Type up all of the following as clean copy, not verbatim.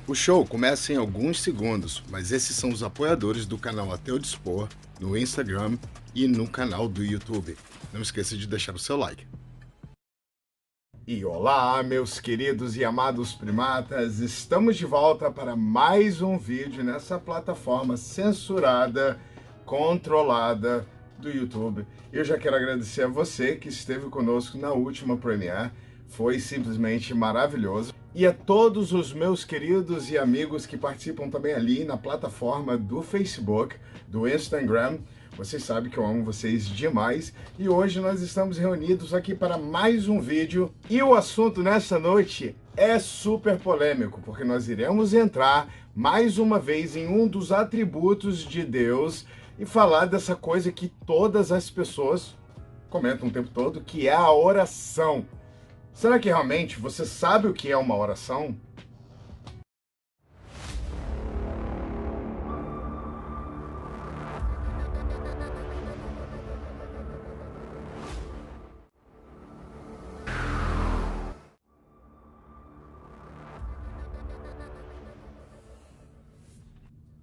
O show começa em alguns segundos, mas esses são os apoiadores do canal A Teu Dispor, no Instagram e no canal do YouTube. Não esqueça de deixar o seu like. E olá, meus queridos e amados primatas, estamos de volta para mais um vídeo nessa plataforma censurada, controlada do YouTube. Eu já quero agradecer a você que esteve conosco na última Premiere, foi simplesmente maravilhoso. E a todos os meus queridos e amigos que participam também ali na plataforma do Facebook, do Instagram. Vocês sabem que eu amo vocês demais e hoje nós estamos reunidos aqui para mais um vídeo e o assunto nessa noite é super polêmico, porque nós iremos entrar mais uma vez em um dos atributos de Deus e falar dessa coisa que todas as pessoas comentam o tempo todo, que é a oração. Será que realmente você sabe o que é uma oração?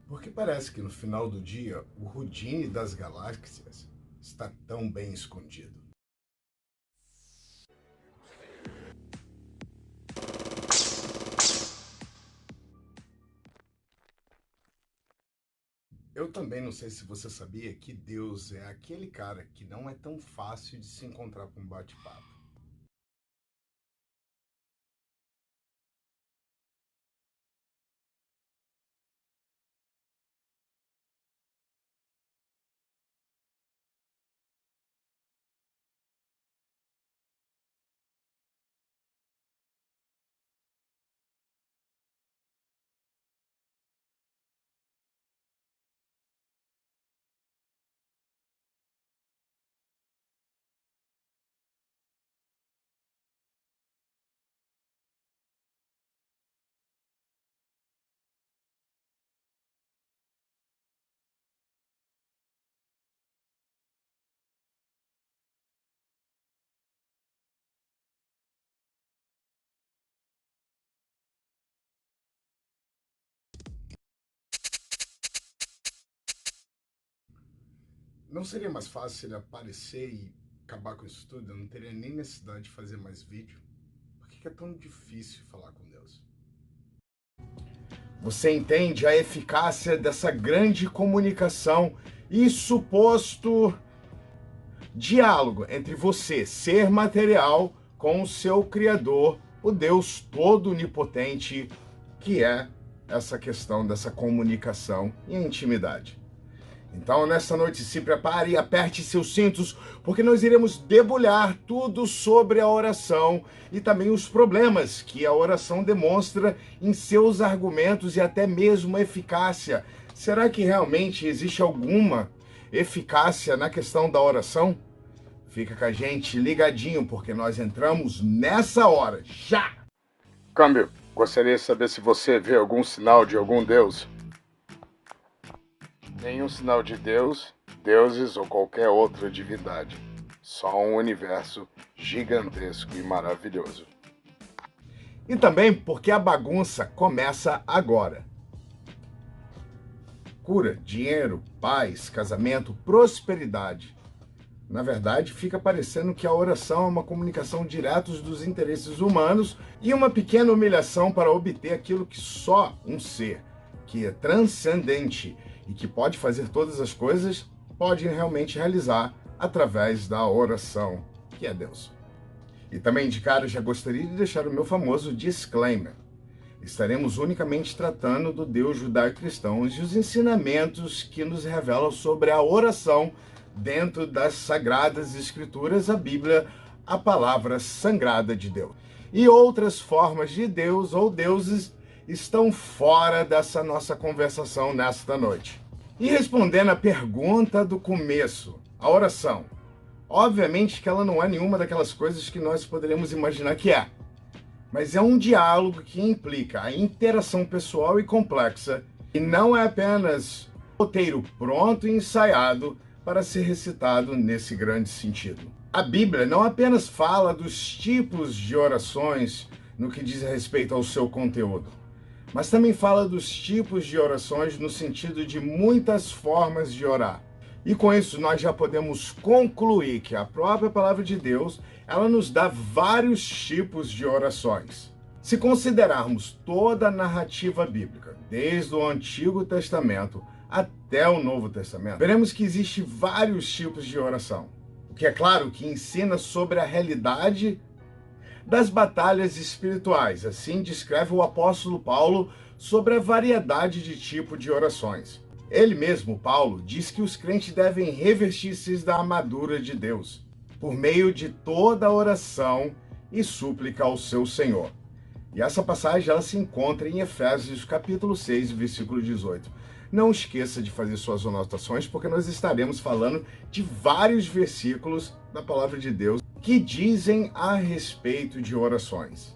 Porque parece que no final do dia, o Houdini das galáxias está tão bem escondido. Eu também não sei se você sabia que Deus é aquele cara que não é tão fácil de se encontrar com um bate-papo. Não seria mais fácil ele aparecer e acabar com isso tudo? Eu não teria nem necessidade de fazer mais vídeo. Por que é tão difícil falar com Deus? Você entende a eficácia dessa grande comunicação e suposto diálogo entre você, ser material, com o seu Criador, o Deus todo onipotente, que é essa questão dessa comunicação e a intimidade. Então, nessa noite, se prepare e aperte seus cintos, porque nós iremos debulhar tudo sobre a oração e também os problemas que a oração demonstra em seus argumentos e até mesmo eficácia. Será que realmente existe alguma eficácia na questão da oração? Fica com a gente ligadinho, porque nós entramos nessa hora, já! Câmbio, gostaria de saber se você vê algum sinal de algum Deus. Nenhum sinal de Deus, deuses ou qualquer outra divindade. Só um universo gigantesco e maravilhoso. E também porque a bagunça começa agora. Cura, dinheiro, paz, casamento, prosperidade. Na verdade, fica parecendo que a oração é uma comunicação direta dos interesses humanos e uma pequena humilhação para obter aquilo que só um ser, que é transcendente e que pode fazer todas as coisas, pode realmente realizar através da oração, que é Deus. E também, de cara, já gostaria de deixar o meu famoso disclaimer. Estaremos unicamente tratando do Deus judaico-cristão e os ensinamentos que nos revelam sobre a oração dentro das Sagradas Escrituras, a Bíblia, a palavra sagrada de Deus. E outras formas de Deus ou deuses estão fora dessa nossa conversação nesta noite. E respondendo à pergunta do começo, a oração. Obviamente que ela não é nenhuma daquelas coisas que nós poderíamos imaginar que é. Mas é um diálogo que implica a interação pessoal e complexa e não é apenas roteiro pronto e ensaiado para ser recitado nesse grande sentido. A Bíblia não apenas fala dos tipos de orações no que diz respeito ao seu conteúdo, mas também fala dos tipos de orações no sentido de muitas formas de orar. E com isso nós já podemos concluir que a própria palavra de Deus, ela nos dá vários tipos de orações. Se considerarmos toda a narrativa bíblica, desde o Antigo Testamento até o Novo Testamento, veremos que existe vários tipos de oração. O que é claro que ensina sobre a realidade das batalhas espirituais. Assim descreve o apóstolo Paulo sobre a variedade de tipo de orações. Ele mesmo, Paulo, diz que os crentes devem revestir-se da armadura de Deus, por meio de toda a oração e súplica ao seu Senhor. E essa passagem ela se encontra em Efésios capítulo 6, versículo 18. Não esqueça de fazer suas anotações, porque nós estaremos falando de vários versículos da palavra de Deus que dizem a respeito de orações.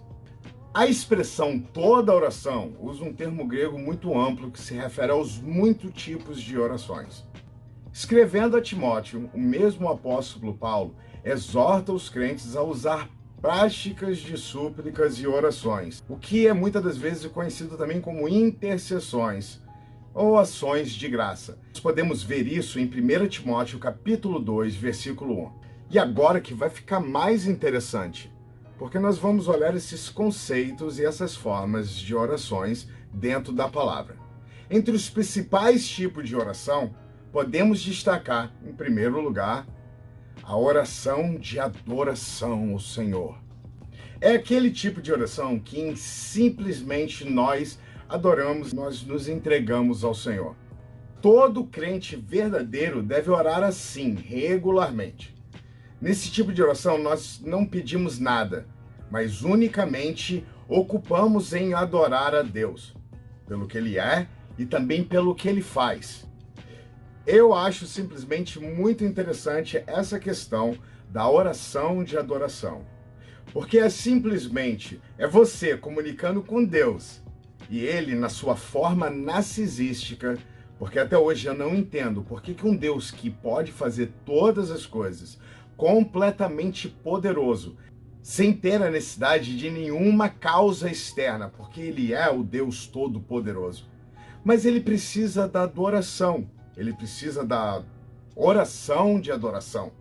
A expressão toda oração usa um termo grego muito amplo que se refere aos muitos tipos de orações. Escrevendo a Timóteo, o mesmo apóstolo Paulo exorta os crentes a usar práticas de súplicas e orações, o que é muitas das vezes conhecido também como intercessões ou ações de graça. Nós podemos ver isso em 1 Timóteo capítulo 2, versículo 1. E agora que vai ficar mais interessante, porque nós vamos olhar esses conceitos e essas formas de orações dentro da palavra. Entre os principais tipos de oração, podemos destacar, em primeiro lugar, a oração de adoração ao Senhor. É aquele tipo de oração que simplesmente nós adoramos, nós nos entregamos ao Senhor. Todo crente verdadeiro deve orar assim, regularmente. Nesse tipo de oração, nós não pedimos nada, mas unicamente ocupamos em adorar a Deus, pelo que Ele é e também pelo que Ele faz. Eu acho simplesmente muito interessante essa questão da oração de adoração, porque é você comunicando com Deus e Ele na sua forma narcisística, porque até hoje eu não entendo por que um Deus que pode fazer todas as coisas, completamente poderoso, sem ter a necessidade de nenhuma causa externa, porque Ele é o Deus Todo-Poderoso, mas Ele precisa da adoração. Ele precisa da oração de adoração,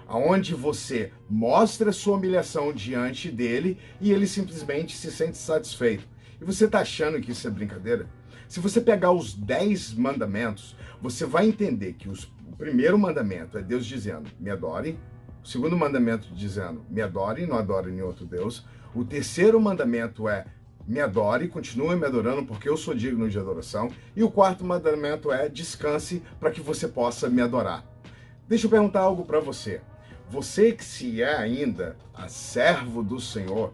aonde você mostra sua humilhação diante dele e ele simplesmente se sente satisfeito. E você está achando que isso é brincadeira? Se você pegar os 10 mandamentos, você vai entender que o primeiro mandamento é Deus dizendo, me adore. O segundo mandamento dizendo, me adore, não adore nenhum outro Deus. O terceiro mandamento é, me adore, continue me adorando porque eu sou digno de adoração. E o quarto mandamento é descanse para que você possa me adorar. Deixa eu perguntar algo para você. Você que se é ainda a servo do Senhor,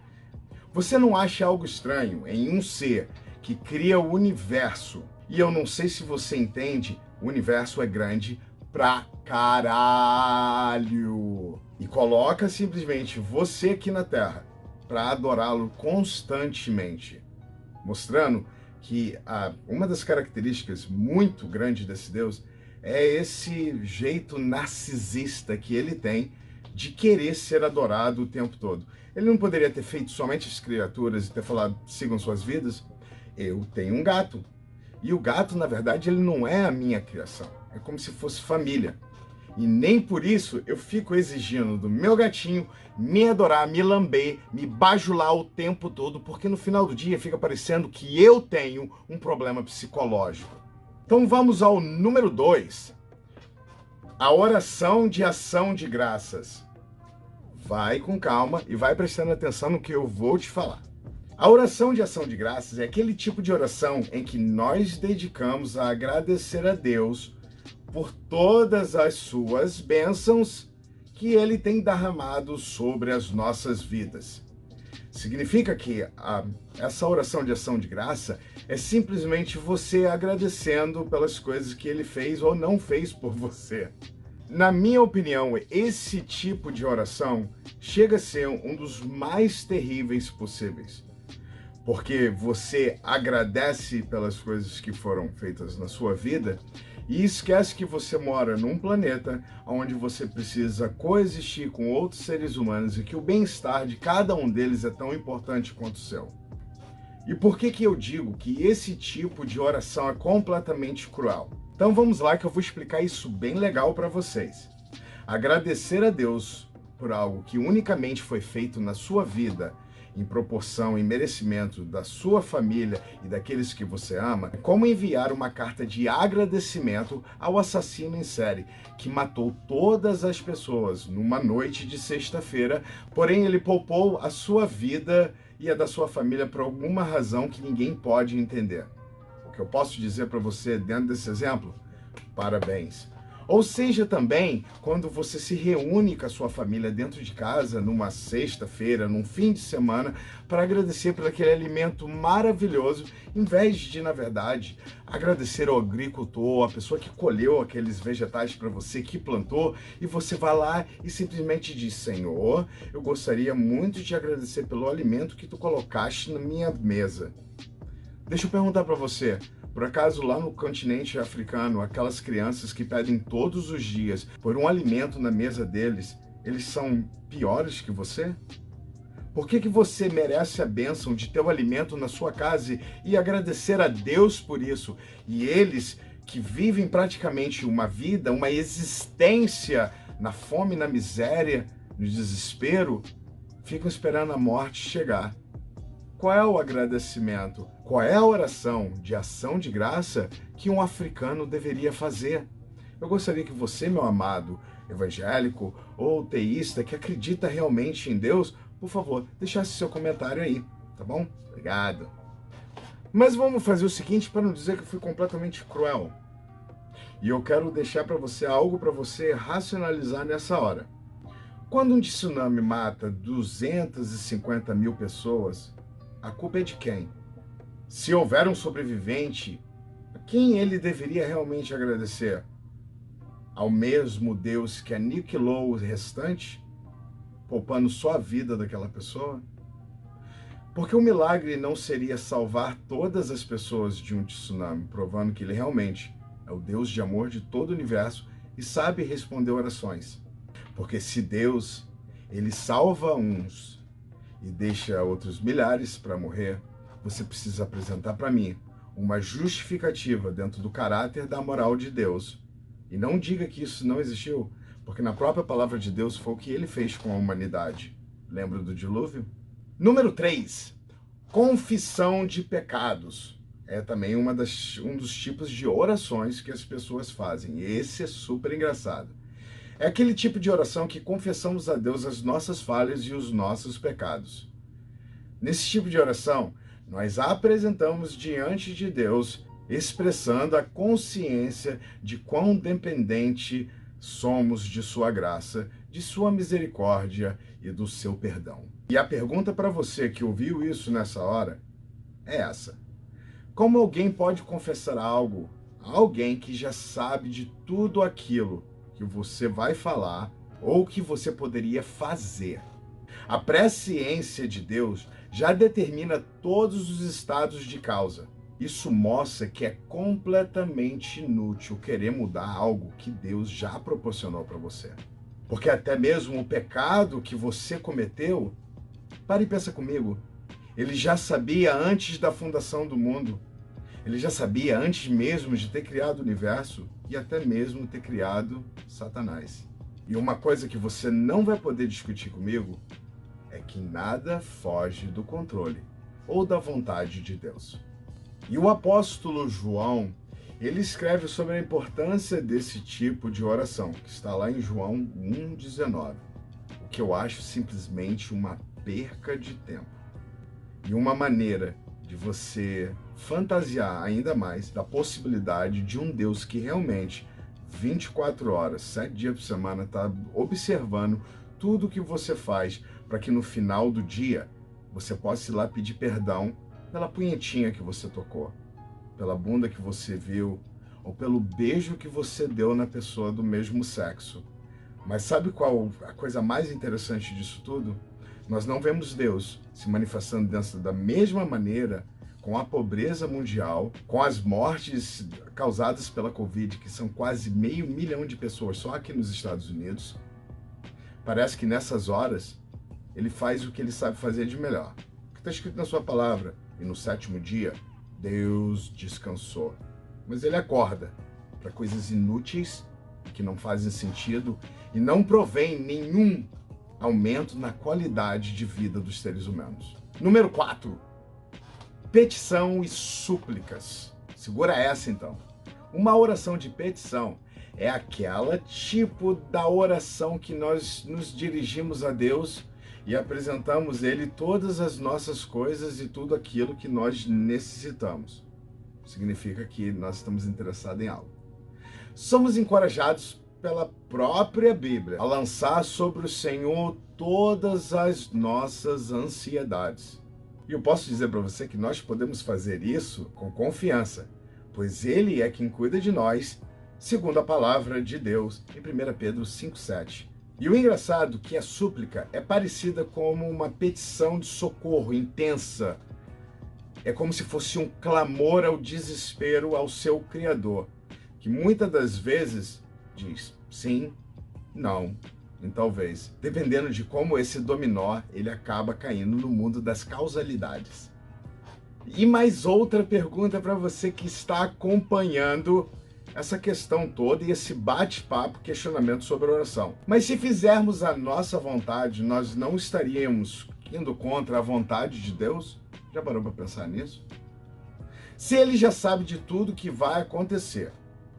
você não acha algo estranho em um ser que cria o universo? E eu não sei se você entende, o universo é grande pra caralho. E coloca simplesmente você aqui na Terra para adorá-lo constantemente, mostrando que uma das características muito grandes desse Deus é esse jeito narcisista que ele tem de querer ser adorado o tempo todo. Ele não poderia ter feito somente as criaturas e ter falado, sigam suas vidas? Eu tenho um gato. E o gato, na verdade, ele não é a minha criação. É como se fosse família. E nem por isso eu fico exigindo do meu gatinho me adorar, me lamber, me bajular o tempo todo, porque no final do dia fica parecendo que eu tenho um problema psicológico. Então vamos ao número 2. A oração de ação de graças. Vai com calma e vai prestando atenção no que eu vou te falar. A oração de ação de graças é aquele tipo de oração em que nós dedicamos a agradecer a Deus por todas as suas bênçãos que Ele tem derramado sobre as nossas vidas. Significa que essa oração de ação de graça é simplesmente você agradecendo pelas coisas que Ele fez ou não fez por você. Na minha opinião, esse tipo de oração chega a ser um dos mais terríveis possíveis. Porque você agradece pelas coisas que foram feitas na sua vida e esquece que você mora num planeta onde você precisa coexistir com outros seres humanos e que o bem-estar de cada um deles é tão importante quanto o seu. E por que eu digo que esse tipo de oração é completamente cruel? Então vamos lá que eu vou explicar isso bem legal para vocês. Agradecer a Deus por algo que unicamente foi feito na sua vida, em proporção e merecimento da sua família e daqueles que você ama, é como enviar uma carta de agradecimento ao assassino em série, que matou todas as pessoas numa noite de sexta-feira, porém ele poupou a sua vida e a da sua família por alguma razão que ninguém pode entender. O que eu posso dizer para você dentro desse exemplo? Parabéns. Ou seja, também, quando você se reúne com a sua família dentro de casa, numa sexta-feira, num fim de semana, para agradecer por aquele alimento maravilhoso, em vez de, na verdade, agradecer ao agricultor, a pessoa que colheu aqueles vegetais para você, que plantou, e você vai lá e simplesmente diz: Senhor, eu gostaria muito de agradecer pelo alimento que tu colocaste na minha mesa. Deixa eu perguntar para você, por acaso lá no continente africano, aquelas crianças que pedem todos os dias por um alimento na mesa deles, eles são piores que você? Por que você merece a bênção de ter o alimento na sua casa e agradecer a Deus por isso? E eles que vivem praticamente uma vida, uma existência na fome, na miséria, no desespero, ficam esperando a morte chegar. Qual é o agradecimento? Qual é a oração de ação de graça que um africano deveria fazer? Eu gostaria que você, meu amado evangélico ou teísta que acredita realmente em Deus, por favor, deixasse seu comentário aí, tá bom? Obrigado. Mas vamos fazer o seguinte para não dizer que eu fui completamente cruel. E eu quero deixar para você algo para você racionalizar nessa hora. Quando um tsunami mata 250 mil pessoas, a culpa é de quem? Se houver um sobrevivente, a quem ele deveria realmente agradecer? Ao mesmo Deus que aniquilou o restante, poupando só a vida daquela pessoa? Porque o milagre não seria salvar todas as pessoas de um tsunami, provando que ele realmente é o Deus de amor de todo o universo e sabe responder orações. Porque se Deus, ele salva uns e deixa outros milhares para morrer, você precisa apresentar para mim uma justificativa dentro do caráter da moral de Deus. E não diga que isso não existiu, porque na própria palavra de Deus foi o que ele fez com a humanidade. Lembra do dilúvio? Número 3. Confissão de pecados. É também um dos tipos de orações que as pessoas fazem. E esse é super engraçado. É aquele tipo de oração que confessamos a Deus as nossas falhas e os nossos pecados. Nesse tipo de oração, nós apresentamos diante de Deus, expressando a consciência de quão dependente somos de sua graça, de sua misericórdia e do seu perdão. E a pergunta para você que ouviu isso nessa hora é essa: como alguém pode confessar algo a alguém que já sabe de tudo aquilo que você vai falar ou que você poderia fazer? A presciência de Deus já determina todos os estados de causa. Isso mostra que é completamente inútil querer mudar algo que Deus já proporcionou para você. Porque até mesmo o pecado que você cometeu, pare e pensa comigo, ele já sabia antes da fundação do mundo. Ele já sabia antes mesmo de ter criado o universo e até mesmo ter criado Satanás. E uma coisa que você não vai poder discutir comigo é que nada foge do controle ou da vontade de Deus. E o apóstolo João, ele escreve sobre a importância desse tipo de oração, que está lá em João 1,19, o que eu acho simplesmente uma perca de tempo. E uma maneira de você fantasiar ainda mais da possibilidade de um Deus que realmente 24 horas, 7 dias por semana está observando tudo que você faz para que no final do dia você possa ir lá pedir perdão pela punhetinha que você tocou, pela bunda que você viu ou pelo beijo que você deu na pessoa do mesmo sexo. Mas sabe qual a coisa mais interessante disso tudo? Nós não vemos Deus se manifestando da mesma maneira com a pobreza mundial, com as mortes causadas pela Covid, que são quase 500 mil de pessoas só aqui nos Estados Unidos. Parece que nessas horas ele faz o que ele sabe fazer de melhor. O que está escrito na sua palavra? e no sétimo dia Deus descansou. Mas ele acorda para coisas inúteis, que não fazem sentido e não provém nenhum aumento na qualidade de vida dos seres humanos. Número 4. Petição e súplicas. Segura essa então. Uma oração de petição é aquela tipo da oração que nós nos dirigimos a Deus e apresentamos a Ele todas as nossas coisas e tudo aquilo que nós necessitamos. Significa que nós estamos interessados em algo. Somos encorajados pela própria Bíblia a lançar sobre o Senhor todas as nossas ansiedades. E eu posso dizer para você que nós podemos fazer isso com confiança, pois Ele é quem cuida de nós, segundo a palavra de Deus, em 1 Pedro 5,7. E o engraçado é que a súplica é parecida como uma petição de socorro intensa. É como se fosse um clamor ao desespero ao seu Criador, que muitas das vezes diz sim, não e talvez, dependendo de como esse dominó ele acaba caindo no mundo das causalidades. E mais outra pergunta para você que está acompanhando essa questão toda e esse bate-papo, questionamento sobre oração. Mas se fizermos a nossa vontade, nós não estaríamos indo contra a vontade de Deus? Já parou para pensar nisso? Se Ele já sabe de tudo que vai acontecer,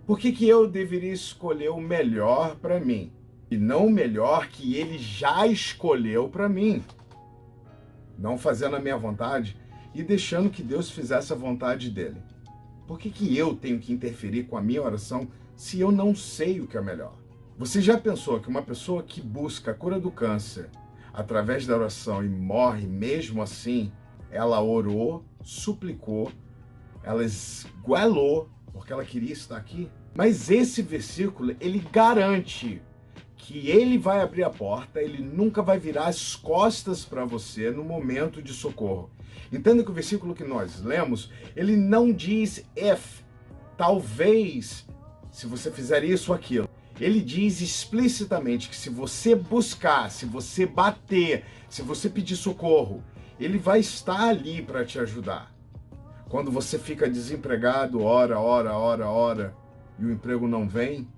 por que eu deveria escolher o melhor para mim? E não o melhor que Ele já escolheu para mim? Não fazendo a minha vontade e deixando que Deus fizesse a vontade dele. Por que eu tenho que interferir com a minha oração se eu não sei o que é melhor? Você já pensou que uma pessoa que busca a cura do câncer através da oração e morre mesmo assim, ela orou, suplicou, ela esguelou porque ela queria estar aqui? Mas esse versículo, ele garante que ele vai abrir a porta, ele nunca vai virar as costas para você no momento de socorro. Entenda que o versículo que nós lemos, ele não diz if, talvez, se você fizer isso ou aquilo. Ele diz explicitamente que se você buscar, se você bater, se você pedir socorro, ele vai estar ali para te ajudar. Quando você fica desempregado, ora, e o emprego não vem,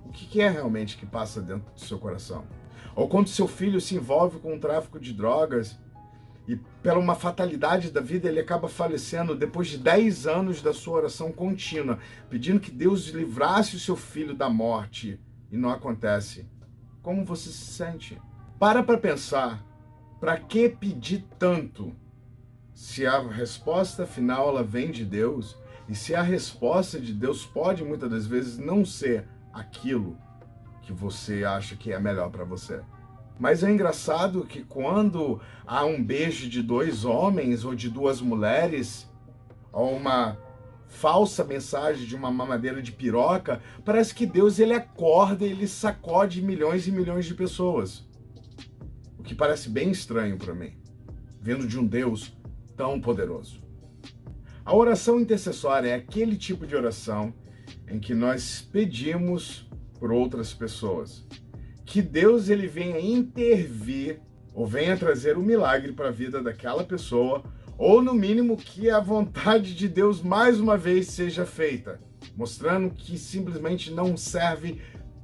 o que é realmente que passa dentro do seu coração? Ou quando seu filho se envolve com o tráfico de drogas e pela uma fatalidade da vida ele acaba falecendo depois de 10 anos da sua oração contínua, pedindo que Deus livrasse o seu filho da morte e não acontece. Como você se sente? Para pensar, para que pedir tanto? Se a resposta final ela vem de Deus e se a resposta de Deus pode muitas das vezes não ser aquilo que você acha que é melhor para você. Mas é engraçado que quando há um beijo de 2 homens ou de 2 mulheres, ou uma falsa mensagem de uma mamadeira de piroca, parece que Deus ele acorda e ele sacode milhões e milhões de pessoas. O que parece bem estranho para mim, vindo de um Deus tão poderoso. A oração intercessória é aquele tipo de oração em que nós pedimos por outras pessoas. Que Deus ele venha intervir ou venha trazer um milagre para a vida daquela pessoa, ou no mínimo que a vontade de Deus mais uma vez seja feita, mostrando que simplesmente não serve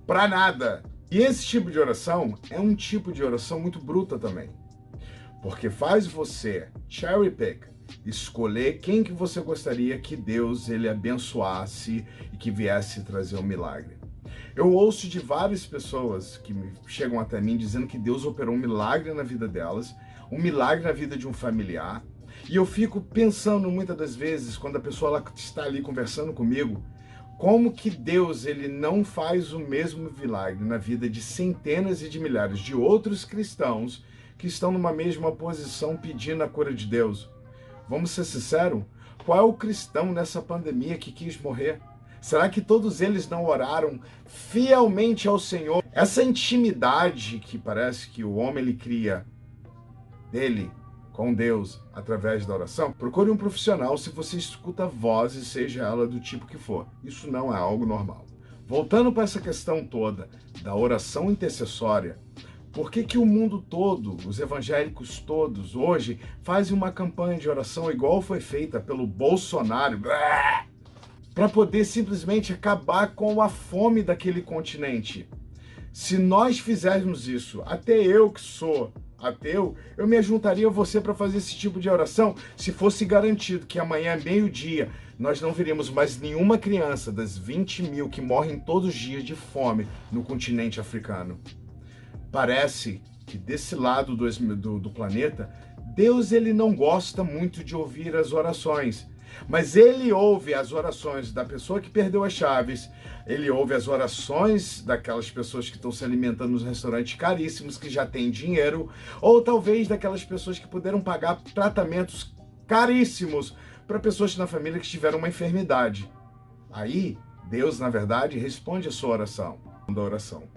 para nada. E esse tipo de oração é um tipo de oração muito bruta também, porque faz você cherry pick, escolher quem que você gostaria que Deus ele abençoasse e que viesse trazer um milagre. Eu ouço de várias pessoas que chegam até mim dizendo que Deus operou um milagre na vida delas, um milagre na vida de um familiar, e eu fico pensando muitas das vezes, quando a pessoa ela está ali conversando comigo, como que Deus ele não faz o mesmo milagre na vida de centenas e de milhares de outros cristãos que estão numa mesma posição pedindo a cura de Deus. Vamos ser sinceros, qual é o cristão nessa pandemia que quis morrer? Será que todos eles não oraram fielmente ao Senhor? Essa intimidade que parece que o homem ele cria dele com Deus através da oração, procure um profissional se você escuta vozes, seja ela do tipo que for. Isso não é algo normal. Voltando para essa questão toda da oração intercessória, Por que que o mundo todo, os evangélicos todos, hoje, fazem uma campanha de oração igual foi feita pelo Bolsonaro, para poder simplesmente acabar com a fome daquele continente? Se nós fizermos isso, até eu que sou ateu, eu me juntaria a você para fazer esse tipo de oração, se fosse garantido que amanhã, meio-dia, nós não veremos mais nenhuma criança das 20 mil que morrem todos os dias de fome no continente africano. Parece que desse lado do planeta, Deus ele não gosta muito de ouvir as orações, mas ele ouve as orações da pessoa que perdeu as chaves, ele ouve as orações daquelas pessoas que estão se alimentando nos restaurantes caríssimos, que já têm dinheiro, ou talvez daquelas pessoas que puderam pagar tratamentos caríssimos para pessoas na família que tiveram uma enfermidade. Aí, Deus, na verdade, responde a sua oração, da oração.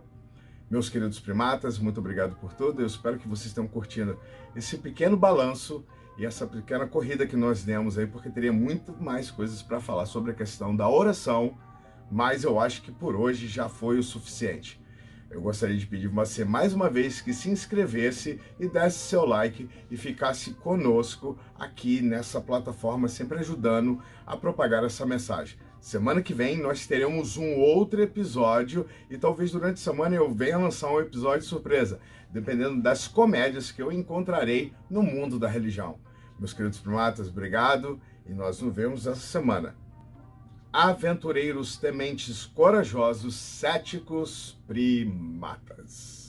Meus queridos primatas, muito obrigado por tudo. Eu espero que vocês tenham curtindo esse pequeno balanço e essa pequena corrida que nós demos aí, porque teria muito mais coisas para falar sobre a questão da oração, mas eu acho que por hoje já foi o suficiente. Eu gostaria de pedir você mais uma vez que se inscrevesse e desse seu like e ficasse conosco aqui nessa plataforma, sempre ajudando a propagar essa mensagem. Semana que vem nós teremos um outro episódio e talvez durante a semana eu venha lançar um episódio surpresa, dependendo das comédias que eu encontrarei no mundo da religião. Meus queridos primatas, obrigado e nós nos vemos essa semana. Aventureiros, tementes, corajosos, céticos, primatas.